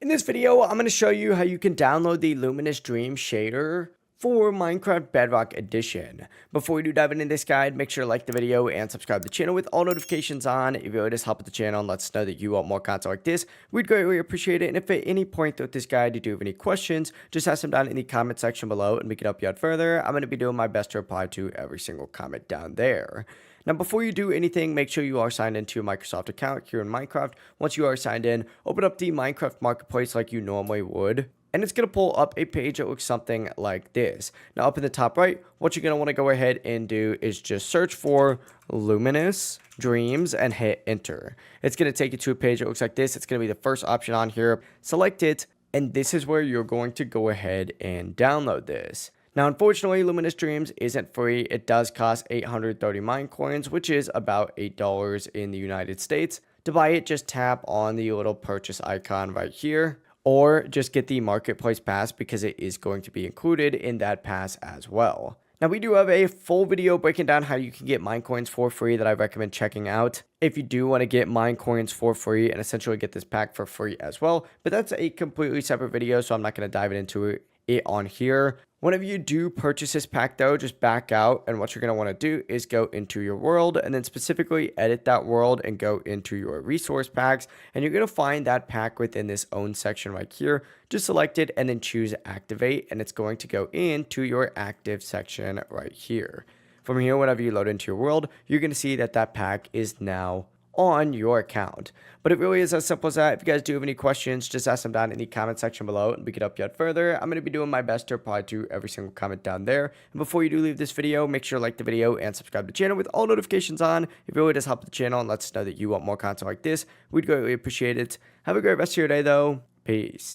In this video, I'm going to show you how you can download the Luminous Dream shader for Minecraft Bedrock Edition. Before we do dive into this guide, make sure to like the video and subscribe to the channel with all notifications on. If you would just help with the channel and let us know that you want more content like this, we'd greatly appreciate it. And if at any point throughout this guide you do have any questions, just ask them down in the comment section below and we can help you out further. I'm going to be doing my best to reply to every single comment down there. Now, before you do anything, make sure you are signed into your Microsoft account here in Minecraft. Once you are signed in, open up the Minecraft Marketplace like you normally would. And it's going to pull up a page that looks something like this. Now, up in the top right, what you're going to want to go ahead and do is just search for Luminous Dreams and hit enter. It's going to take you to a page that looks like this. It's going to be the first option on here. Select it, and this is where you're going to go ahead and download this. Now, unfortunately, Luminous Dreams isn't free. It does cost 830 mine coins, which is about $8 in the United States. To buy it, just tap on the little purchase icon right here, or just get the Marketplace Pass because it is going to be included in that pass as well. Now, we do have a full video breaking down how you can get mine coins for free that I recommend checking out if you do want to get mine coins for free and essentially get this pack for free as well. But that's a completely separate video, so I'm not going to dive into it on here. Whenever you do purchase this pack though, just back out, and what you're going to want to do is go into your world and then specifically edit that world and go into your resource packs, and you're going to find that pack within this own section right here. Just select it and then choose activate, and it's going to go into your active section right here. From here, whenever you load into your world, you're going to see that that pack is now on your account. But it really is as simple as that. If you guys do have any questions, just ask them down in the comment section below and we can help you out further. I'm going to be doing my best to reply to every single comment down there. And before you do leave this video, make sure to like the video and subscribe to the channel with all notifications on. It really does help the channel and lets us know that you want more content like this. We'd greatly appreciate it. Have a great rest of your day though. Peace.